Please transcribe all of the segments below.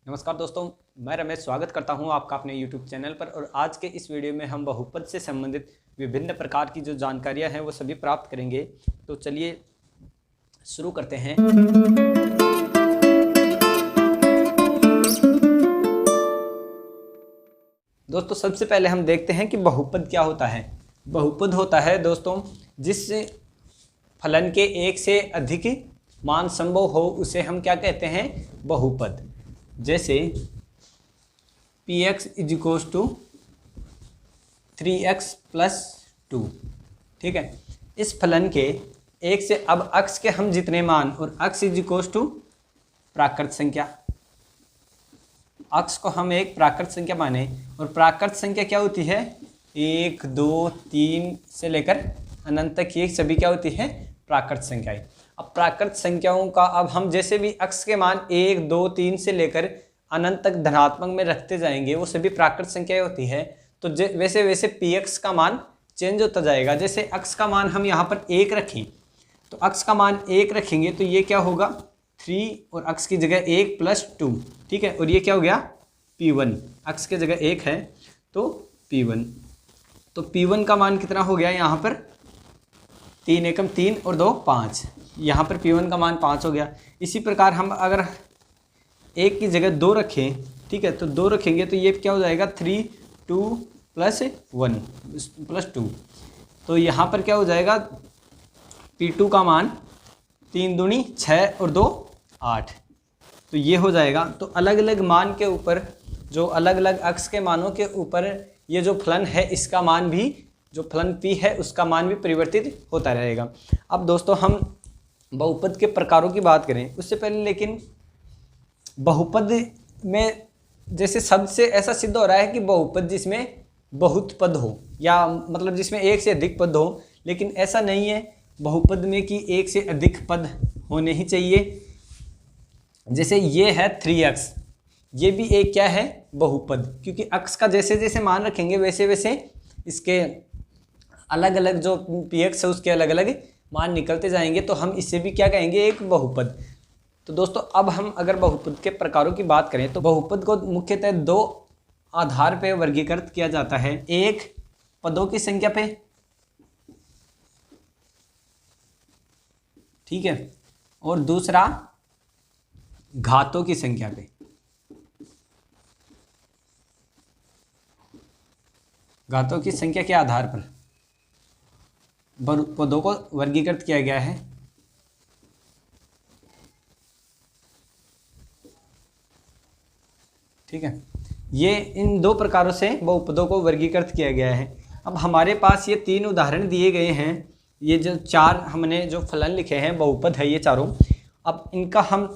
नमस्कार दोस्तों, मैं रमेश स्वागत करता हूं आपका अपने YouTube चैनल पर। और आज के इस वीडियो में हम बहुपद से संबंधित विभिन्न प्रकार की जो जानकारियां हैं वो सभी प्राप्त करेंगे। तो चलिए शुरू करते हैं। दोस्तों सबसे पहले हम देखते हैं कि बहुपद क्या होता है। बहुपद होता है दोस्तों जिस फलन के एक से अधिक मान संभव हो उसे हम क्या कहते हैं, बहुपद। जैसे px = 3x + 2, ठीक है। इस फलन के एक से अब अक्स के हम जितने मान, और x = प्राकृत संख्या, अक्स को हम एक प्राकृत संख्या माने, और प्राकृत संख्या क्या होती है, 1 2 3 से लेकर अनंत तक ये सभी क्या होती है, प्राकृत संख्याएं। अब प्राकृत संख्याओं का अब हम जैसे भी अक्स के मान 1 2 3 से लेकर अनंत तक धनात्मक में रखते जाएंगे वो सभी प्राकृत संख्याएं होती है। तो वैसे वैसे px का मान चेंज होता जाएगा। जैसे अक्स का मान हम यहाँ पर 1 रखें तो अक्स का मान 1 रखेंगे तो ये क्या होगा 3, और अक्स की जगह 1 + 2, ठीक है। और ये क्या हो गया p1, अक्स की जगह 1 है तो p1। तो p1 का मान कितना हो गया यहाँ पर 3 एकम 3 और 2 5, यहाँ पर p1 का मान 5 हो गया। इसी प्रकार हम अगर 1 की जगह 2 रखें, ठीक है, तो 2 रखेंगे तो ये क्या हो जाएगा 3 2 + 1 + 2। तो यहाँ पर क्या हो जाएगा p2 का मान 3 दूनी 6 और 2 8, तो ये हो जाएगा। तो अलग अलग मान के ऊपर, जो अलग अलग अक्स के मानों के ऊपर ये जो फलन है इसका मान भी, जो फलन p है उसका मान भी परिवर्तित होता रहेगा। अब दोस्तों हम बहुपद के प्रकारों की बात करें उससे पहले, लेकिन बहुपद में जैसे शब्द से ऐसा सिद्ध हो रहा है कि बहुपद जिसमें बहुत पद हो, या मतलब जिसमें एक से अधिक पद हो, लेकिन ऐसा नहीं है बहुपद में कि एक से अधिक पद होने ही चाहिए। जैसे ये है 3x, ये भी एक क्या है, बहुपद, क्योंकि अक्स का जैसे जैसे मान रखेंगे वैसे वैसे इसके अलग अलग जो px है उसके अलग अलग मान निकलते जाएंगे, तो हम इससे भी क्या कहेंगे, एक बहुपद। तो दोस्तों अब हम अगर बहुपद के प्रकारों की बात करें तो बहुपद को मुख्यतः 2 आधार पे वर्गीकृत किया जाता है। एक पदों की संख्या पे, ठीक है, और दूसरा घातों की संख्या पे। घातों की संख्या के आधार पर पदों को वर्गीकृत किया गया है। ठीक है, ये इन 2 प्रकारों से बहुपदों को वर्गीकृत किया गया है। अब हमारे पास ये 3 उदाहरण दिए गए हैं, ये जो 4 हमने जो फलन लिखे हैं बहुपद है ये चारों। अब इनका हम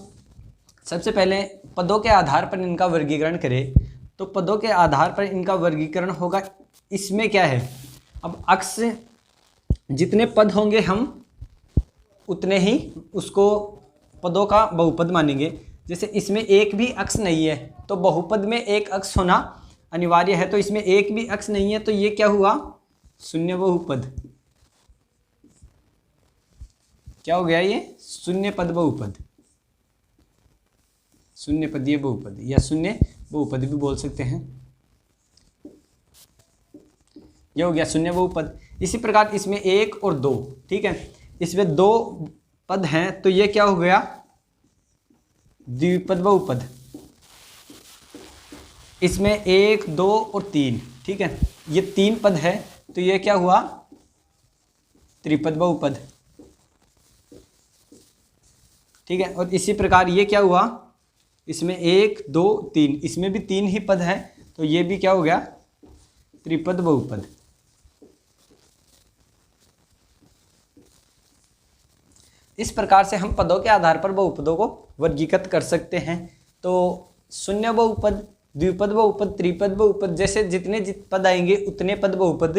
सबसे पहले पदों के आधार पर इनका वर्गीकरण करें तो पदों के आधार पर इनका वर्गीकरण होगा। इसमें क्या है, अब अक्स जितने पद होंगे हम उतने ही उसको पदों का बहुपद मानेंगे। जैसे इसमें एक भी अक्स नहीं है तो बहुपद में एक अक्स होना अनिवार्य है, तो इसमें एक भी अक्स नहीं है तो ये क्या हुआ, शून्य बहुपद। क्या हो गया, ये शून्य पद बहुपद, शून्य पदीय बहुपद या शून्य बहुपद भी बोल सकते हैं। ये हो गया शून्य बहुपद। इसी प्रकार इसमें 1 और 2, ठीक है, इसमें 2 पद हैं तो ये क्या हो गया, द्विपद बहुपद। इसमें 1 2 और 3, ठीक है, ये 3 पद है तो ये क्या हुआ, त्रिपद बहुपद, ठीक है। और इसी प्रकार ये क्या हुआ, इसमें 1 2 3, इसमें भी 3 ही पद है तो ये भी क्या हो गया, त्रिपद बहुपद। इस प्रकार से हम पदों के आधार पर बहुपदों को वर्गीकृत कर सकते हैं। तो शून्य बहुपद, द्विपद बहुपद, त्रिपद बहुपद, जैसे जितने पद आएंगे उतने पद बहुपद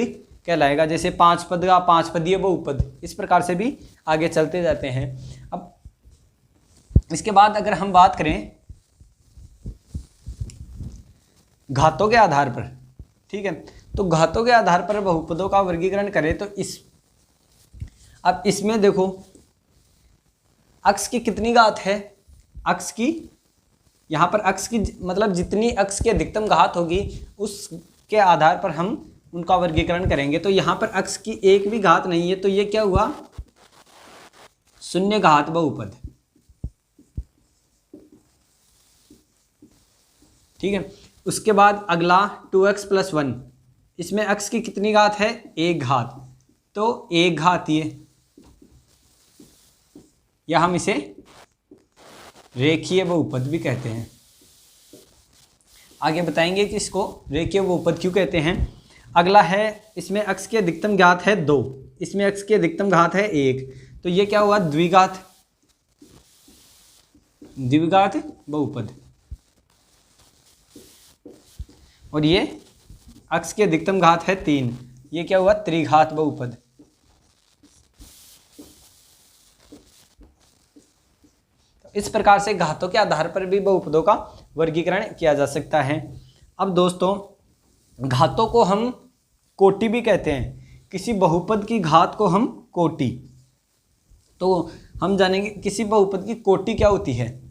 कहलाएगा। जैसे 5 पद का 5 पदीय बहुपद, इस प्रकार से भी आगे चलते जाते हैं। अब इसके बाद अगर हम बात करें घातों के आधार पर, ठीक है, तो घातों के आधार पर बहुपदों का वर्गीकरण करें तो अब इसमें देखो अक्स की कितनी घात है, अक्स की यहाँ पर अक्स की मतलब जितनी अक्स की अधिकतम घात होगी उसके आधार पर हम उनका वर्गीकरण करेंगे। तो यहाँ पर अक्स की एक भी घात नहीं है, तो ये क्या हुआ, शून्य घात बहुपद। ठीक है, उसके बाद अगला 2x + 1, इसमें अक्स की कितनी घात है, एक घात, तो एक घात ये, या हम इसे रेखीय बहुपद भी कहते हैं। आगे बताएंगे कि इसको रेखीय बहुपद क्यों कहते हैं। अगला है, इसमें अक्स की अधिकतम घात है 2, इसमें अक्स की अधिकतम घात है 1, तो ये क्या हुआ, द्विघात बहुपद। और ये अक्स की अधिकतम घात है 3, ये क्या हुआ, त्रिघात बहुपद। इस प्रकार से घातों के आधार पर भी बहुपदों का वर्गीकरण किया जा सकता है। अब दोस्तों, घातों को हम कोटि भी कहते हैं, किसी बहुपद की घात को हम कोटि, तो हम जानेंगे किसी बहुपद की कोटि क्या होती है।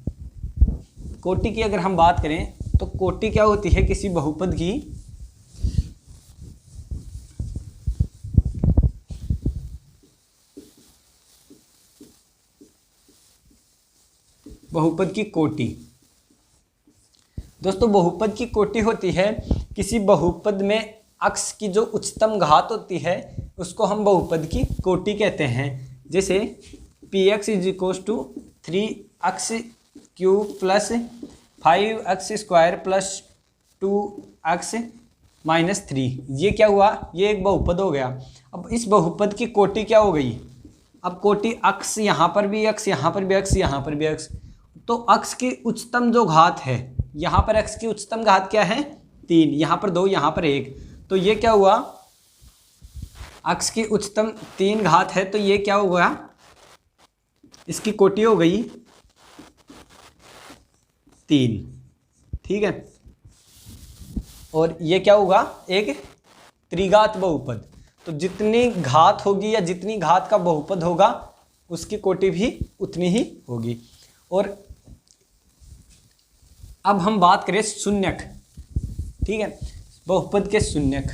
कोटि की अगर हम बात करें तो कोटि क्या होती है, किसी बहुपद की कोटि। दोस्तों, बहुपद की कोटि होती है किसी बहुपद में अक्स की जो उच्चतम घात होती है उसको हम बहुपद की कोटि कहते हैं। जैसे px = 3x³ + 5x² + 2x - 3, ये क्या हुआ, ये एक बहुपद हो गया। अब इस बहुपद की कोटि क्या हो गई, अब कोटि अक्स यहाँ पर भी अक्स, यहाँ पर भी अक्स, यहाँ पर भी अक्स, तो अक्स की उच्चतम जो घात है, यहाँ पर अक्स की उच्चतम घात क्या है, 3, यहाँ पर 2, यहाँ पर 1, तो ये क्या हुआ, अक्स की उच्चतम 3 घात है, तो ये क्या हो गया, इसकी कोटि हो गई 3। ठीक है, और ये क्या होगा, एक त्रिघात बहुपद। तो जितनी घात होगी या जितनी घात का बहुपद होगा उसकी कोटि भी उतनी ही होगी। और अब हम बात करें शून्यक। ठीक है, बहुपद के शून्यक।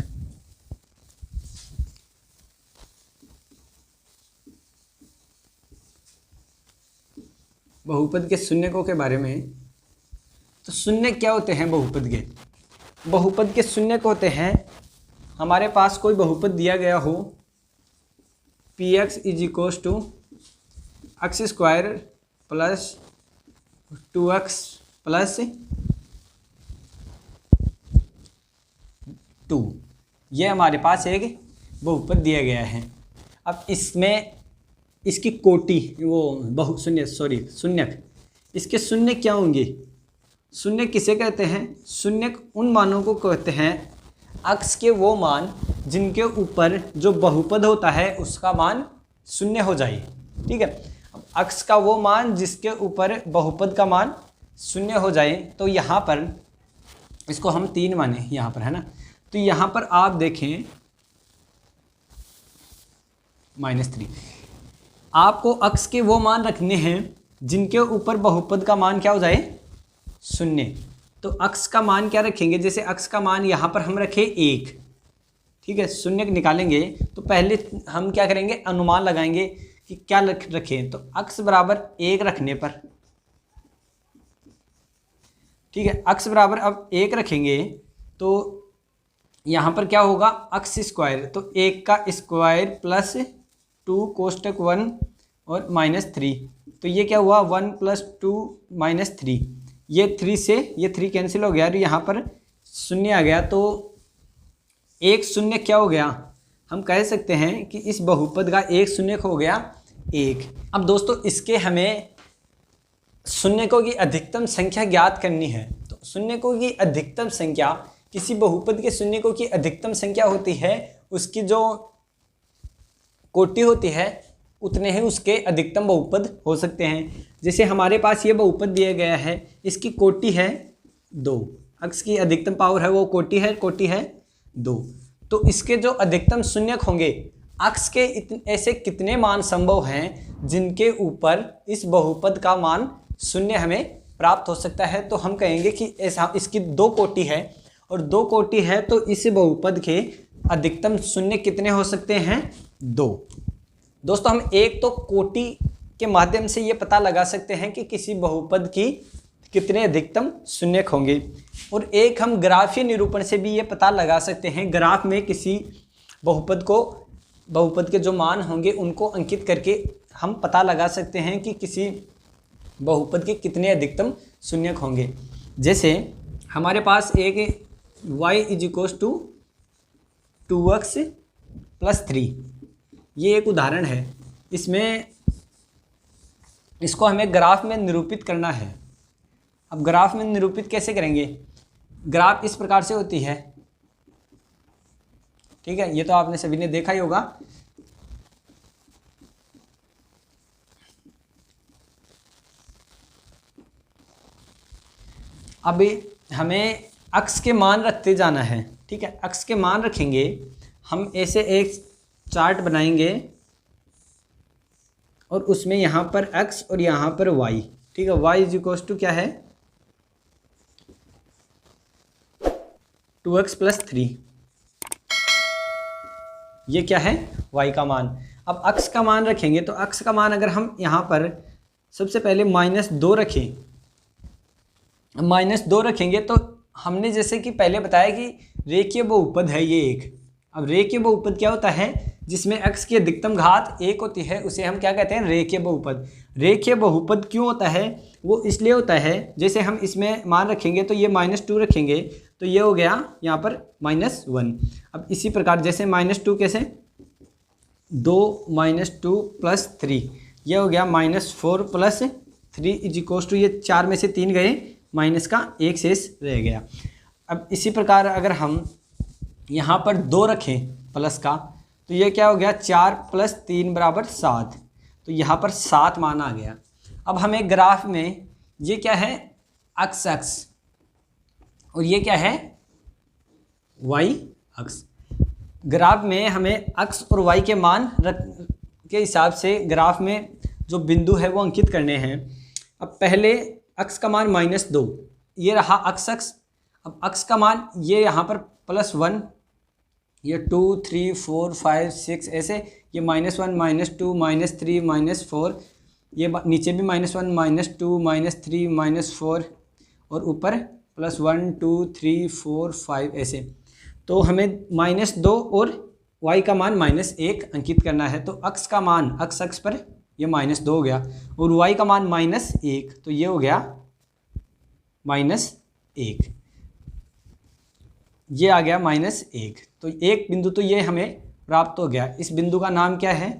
बहुपद के शून्यकों के बारे में, तो शून्यक क्या होते हैं बहुपद के, बहुपद के शून्यक होते हैं, हमारे पास कोई बहुपद दिया गया हो, px = x² + 2x + 2, ये हमारे पास एक बहुपद दिया गया है। अब इसमें इसकी कोटि, वो शून्यक, इसके शून्यक क्या होंगे, शून्यक किसे कहते हैं, शून्यक उन मानों को कहते हैं अक्स के वो मान जिनके ऊपर जो बहुपद होता है उसका मान शून्य हो जाए। ठीक है, अब अक्स का वो मान जिसके ऊपर बहुपद का मान शून्य हो जाए, तो यहाँ पर इसको हम 3 माने, यहाँ पर है ना, तो यहाँ पर आप देखें -3, आपको अक्स के वो मान रखने हैं जिनके ऊपर बहुपद का मान क्या हो जाए, शून्य। तो अक्स का मान क्या रखेंगे, जैसे अक्स का मान यहाँ पर हम रखें 1, ठीक है, शून्य निकालेंगे तो पहले हम क्या करेंगे, अनुमान लगाएंगे कि क्या रखें, तो अक्स बराबर 1 रखने पर, ठीक है, अक्स बराबर अब 1 रखेंगे तो यहाँ पर क्या होगा, अक्स स्क्वायर, तो 1 का स्क्वायर + 2 कोष्टक 1 और -3, तो ये क्या हुआ 1 + 2 - 3, ये 3 से ये 3 कैंसिल हो गया और यहाँ पर शून्य आ गया, तो एक शून्य क्या हो गया, हम कह सकते हैं कि इस बहुपद का एक शून्य हो गया 1। अब दोस्तों इसके हमें शून्यकों की अधिकतम संख्या ज्ञात करनी है। तो शून्यकों की अधिकतम संख्या, किसी बहुपद के शून्यकों की अधिकतम संख्या होती है, उसकी जो कोटि होती है उतने ही उसके अधिकतम बहुपद हो सकते हैं। जैसे हमारे पास ये बहुपद दिया गया है, इसकी कोटि है 2, अक्स की अधिकतम पावर है वो कोटि है 2, तो इसके जो अधिकतम शून्यक होंगे, अक्स के ऐसे कितने मान संभव हैं जिनके ऊपर इस बहुपद का मान शून्य हमें प्राप्त हो सकता है, तो हम कहेंगे कि ऐसा इसकी दो कोटि है, और दो कोटि है तो इस बहुपद के अधिकतम शून्य कितने हो सकते हैं? 2। दोस्तों हम एक तो कोटि के माध्यम से ये पता लगा सकते हैं कि किसी बहुपद की कितने अधिकतम शून्य होंगे, और एक हम ग्राफीय निरूपण से भी ये पता लगा सकते हैं। ग्राफ में किसी बहुपद के जो मान होंगे उनको अंकित करके हम पता लगा सकते हैं कि किसी बहुपद के कितने अधिकतम शून्यक होंगे। जैसे हमारे पास एक y = 2x + 3, ये एक उदाहरण है। इसमें इसको हमें ग्राफ में निरूपित करना है। अब ग्राफ में निरूपित कैसे करेंगे? ग्राफ इस प्रकार से होती है, ठीक है, ये तो आपने सभी ने देखा ही होगा। अभी हमें अक्ष के मान रखते जाना है, ठीक है। अक्ष के मान रखेंगे, हम ऐसे एक चार्ट बनाएंगे और उसमें यहाँ पर x और यहाँ पर y, ठीक है। y = क्या है? 2x + 3, ये क्या है? y का मान। अब अक्ष का मान रखेंगे, तो अक्ष का मान अगर हम यहाँ पर सबसे पहले -2 रखें, -2 रखेंगे तो हमने जैसे कि पहले बताया कि रेखीय बहुपद है ये एक। अब रेखीय बहुपद क्या होता है? जिसमें x की अधिकतम घात 1 होती है, उसे हम क्या कहते हैं? रेखीय बहुपद। रेखीय बहुपद क्यों होता है? वो इसलिए होता है, जैसे हम इसमें मान रखेंगे तो ये -2 रखेंगे तो ये हो गया यहाँ पर -1। अब इसी प्रकार जैसे -2 कैसे? 2 -2 + 3, ये हो गया -4 + 3 = ये 4 में से 3 गए, माइनस का 1 शेष रह गया। अब इसी प्रकार अगर हम यहाँ पर 2 रखें प्लस का, तो ये क्या हो गया? 4 + 3 = 7, तो यहाँ पर 7 मान आ गया। अब हमें ग्राफ में ये क्या है? अक्ष, और ये क्या है? y अक्ष। ग्राफ में हमें अक्ष और y के मान के हिसाब से ग्राफ में जो बिंदु है वो अंकित करने हैं। अब पहले अक्ष का मान -2, ये रहा अक्ष। अब अक्ष का मान ये यहाँ पर +1, ये 2 3 4 5 6 ऐसे, ये -1 -2 -3 -4, ये नीचे भी -1 -2 -3 -4, और ऊपर +1 2 3 4 5 ऐसे। तो हमें -2 और y का मान -1 अंकित करना है। तो अक्ष का मान अक्ष पर ये -2 हो गया, और y का मान -1, तो ये हो गया -1, ये आ गया -1। तो एक बिंदु तो ये हमें प्राप्त हो गया। इस बिंदु का नाम क्या है?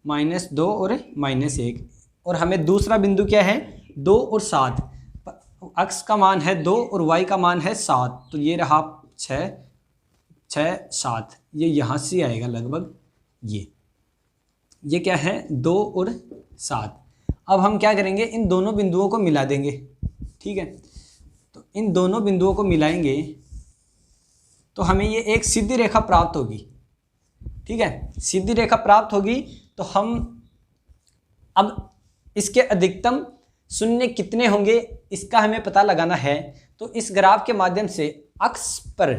-2 और -1। और हमें दूसरा बिंदु क्या है? 2 और 7। अक्ष का मान है 2 और y का मान है 7, तो ये रहा 6 6 7, ये यहाँ से आएगा लगभग। ये क्या है? 2 और 7। अब हम क्या करेंगे? इन दोनों बिंदुओं को मिला देंगे, ठीक है। तो इन दोनों बिंदुओं को मिलाएंगे तो हमें ये एक सीधी रेखा प्राप्त होगी, ठीक है। सीधी रेखा प्राप्त होगी तो हम अब इसके अधिकतम शून्य कितने होंगे इसका हमें पता लगाना है। तो इस ग्राफ के माध्यम से अक्ष पर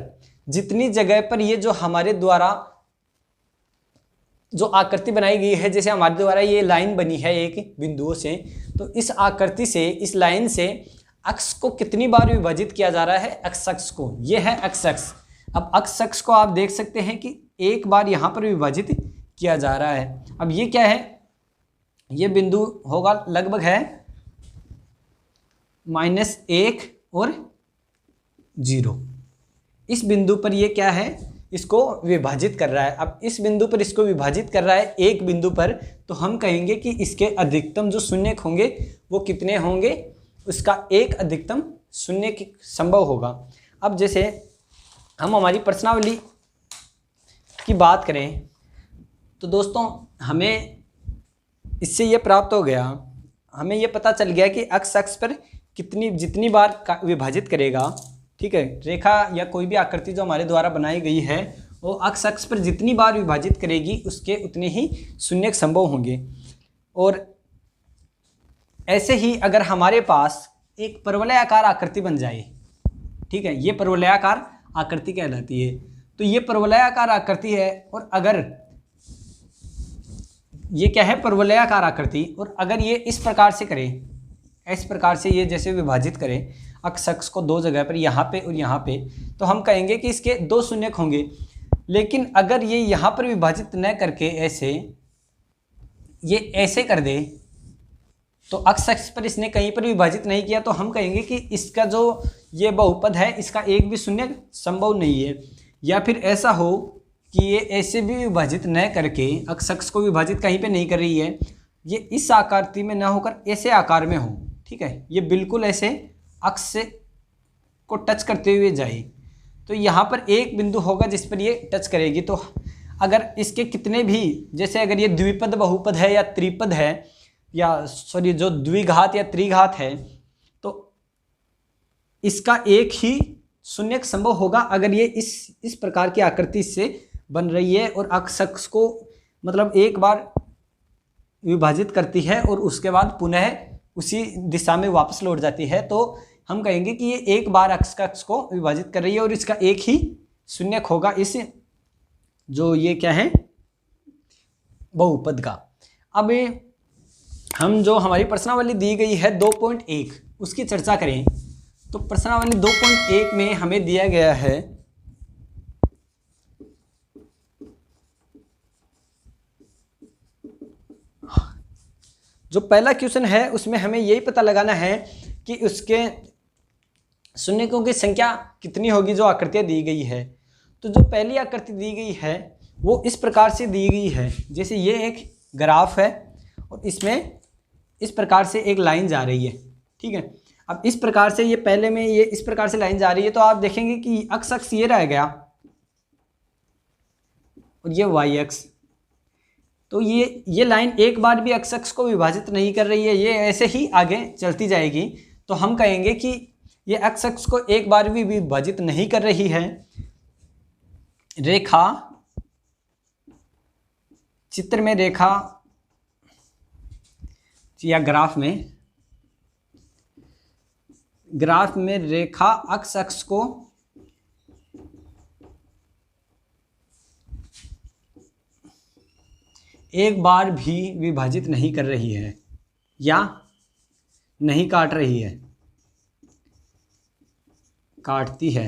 जितनी जगह पर ये जो हमारे द्वारा जो आकृति बनाई गई है, जैसे हमारे द्वारा ये लाइन बनी है एक बिंदुओं से, तो इस आकृति से, इस लाइन से अक्ष को कितनी बार विभाजित किया जा रहा है? अक्ष को, ये है अक्ष। अब अक्ष को आप देख सकते हैं कि एक बार यहाँ पर विभाजित किया जा रहा है। अब ये क्या है? ये बिंदु होगा लगभग है -1 और 0। इस बिंदु पर ये क्या है? इसको विभाजित कर रहा है। अब इस बिंदु पर इसको विभाजित कर रहा है एक बिंदु पर, तो हम कहेंगे कि इसके अधिकतम जो शून्यक होंगे वो कितने होंगे? उसका एक अधिकतम शून्य संभव होगा। अब जैसे हम हमारी प्रश्नावली की बात करें तो दोस्तों हमें इससे ये प्राप्त हो गया, हमें ये पता चल गया कि अक्ष पर जितनी बार विभाजित करेगा, ठीक है, रेखा या कोई भी आकृति जो हमारे द्वारा बनाई गई है वो अक्ष पर जितनी बार विभाजित करेगी उसके उतने ही शून्यक संभव होंगे। और ऐसे ही अगर हमारे पास एक परवलयाकार आकृति बन जाए। ठीक है, ये परवलयाकार आकृति कहलाती है। तो ये परवलयाकार आकृति है, और अगर ये क्या है, परवलयाकार आकृति, और अगर ये इस प्रकार से करें, इस प्रकार से ये जैसे विभाजित करें अक्ष को दो जगह पर, यहाँ पे और यहाँ पे, तो हम कहेंगे कि इसके दो शून्यक होंगे। लेकिन अगर ये यहाँ पर विभाजित न करके ऐसे ये ऐसे कर दे, तो अक्ष पर इसने कहीं पर विभाजित नहीं किया, तो हम कहेंगे कि इसका जो ये बहुपद है इसका एक भी शून्यक संभव नहीं है। या फिर ऐसा हो कि ये ऐसे भी विभाजित न करके अक्ष को विभाजित कहीं पे नहीं कर रही है, ये इस आकृति में ना होकर ऐसे आकार में हो। ठीक है, ये बिल्कुल ऐसे अक्ष को टच करते हुए जाए, तो यहाँ पर एक बिंदु होगा जिस पर ये टच करेगी। तो अगर इसके कितने भी, जैसे अगर ये द्विपद बहुपद है या त्रिपद है, या सॉरी जो द्विघात या त्रिघात है, तो इसका एक ही शून्यक संभव होगा अगर ये इस प्रकार की आकृति से बन रही है और अक्ष को मतलब एक बार विभाजित करती है और उसके बाद पुनः उसी दिशा में वापस लौट जाती है, तो हम कहेंगे कि ये एक बार अक्ष को विभाजित कर रही है और इसका एक ही शून्यक होगा इस जो ये क्या है बहुपद का। अब हम जो हमारी प्रश्नावली दी गई है 2.1 उसकी चर्चा करें, तो प्रश्नावली 2.1 में हमें दिया गया है जो पहला क्वेश्चन है उसमें हमें यही पता लगाना है कि उसके शून्यकों की संख्या कितनी होगी जो आकृतियाँ दी गई है। तो जो पहली आकृति दी गई है वो इस प्रकार से दी गई है, जैसे ये एक ग्राफ है और इसमें इस प्रकार से एक लाइन जा रही है। ठीक है, अब इस प्रकार से ये पहले में ये इस प्रकार से लाइन जा रही है, तो आप देखेंगे कि अक्ष ये रह गया और ये वाई अक्ष, तो ये लाइन एक बार भी अक्ष को विभाजित नहीं कर रही है, ये ऐसे ही आगे चलती जाएगी। तो हम कहेंगे कि ये अक्ष को एक बार भी विभाजित नहीं कर रही है। रेखा चित्र में रेखा या ग्राफ में रेखा अक्ष को एक बार भी विभाजित नहीं कर रही है या नहीं काट रही है, काटती है,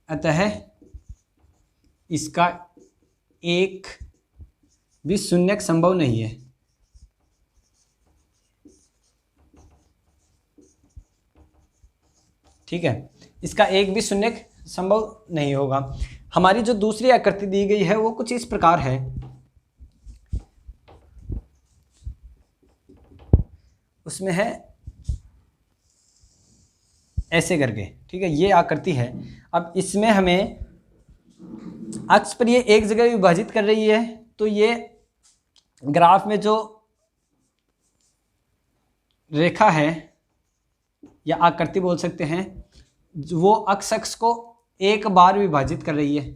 अतः इसका एक भी शून्यक संभव नहीं है। ठीक है, इसका एक भी शून्यक संभव नहीं होगा। हमारी जो दूसरी आकृति दी गई है वो कुछ इस प्रकार है, उसमें है ऐसे करके। ठीक है, ये आकृति है। अब इसमें हमें अक्ष पर ये एक जगह विभाजित कर रही है, तो ये ग्राफ में जो रेखा है या आकृति बोल सकते हैं, वो अक्ष को एक बार विभाजित कर रही है।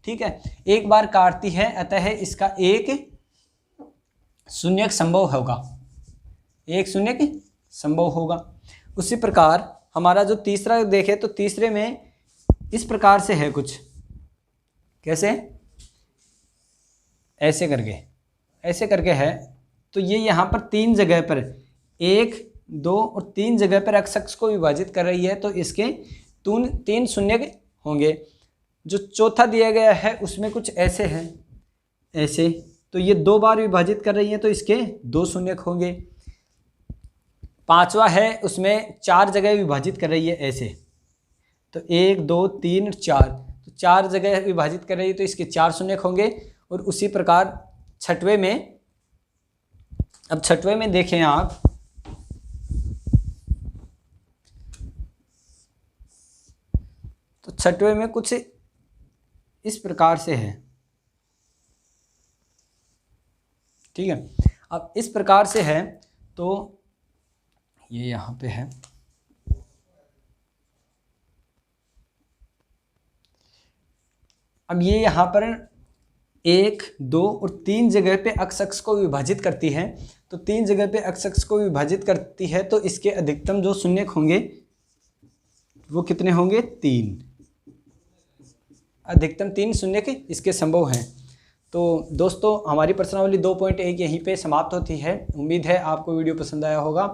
ठीक है, एक बार काटती है, अतः इसका एक शून्यक संभव होगा, एक शून्यक संभव होगा। उसी प्रकार हमारा जो तीसरा देखें तो तीसरे में इस प्रकार से है कुछ, कैसे ऐसे करके है। तो ये यहाँ पर तीन जगह पर 1, 2 और 3 जगह पर अक्ष को विभाजित कर रही है, तो इसके तीन शून्यक होंगे। जो चौथा दिया गया है उसमें कुछ ऐसे है, ऐसे, तो ये 2 बार विभाजित कर रही है, तो इसके 2 शून्यक होंगे। पांचवा है उसमें 4 जगह विभाजित कर रही है ऐसे, तो 1, 2, 3 और 4, तो 4 जगह विभाजित कर रही है, तो इसके 4 शून्यक होंगे। और उसी प्रकार छठवें में, अब छठवें में देखें आप, तो छठवें में कुछ इस प्रकार से है। ठीक है, अब इस प्रकार से है, तो ये यहाँ पे है। अब ये यहाँ पर 1, 2 और 3 जगह पे अक्ष को विभाजित करती है, तो 3 जगह पे x अक्ष को विभाजित करती है, तो इसके अधिकतम जो शून्यक होंगे वो कितने होंगे? 3। अधिकतम 3 शून्यक इसके संभव हैं। तो दोस्तों हमारी प्रश्नावली 2.1 यहीं पे समाप्त होती है। उम्मीद है आपको वीडियो पसंद आया होगा,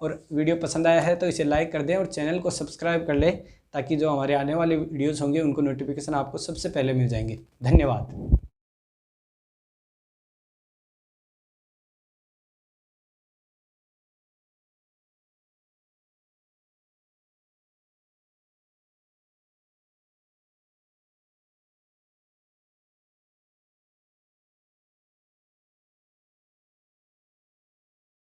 और वीडियो पसंद आया है तो इसे लाइक कर दें और चैनल को सब्सक्राइब कर लें, ताकि जो हमारे आने वाले वीडियोस होंगे उनको नोटिफिकेशन आपको सबसे पहले मिल जाएंगे। धन्यवाद।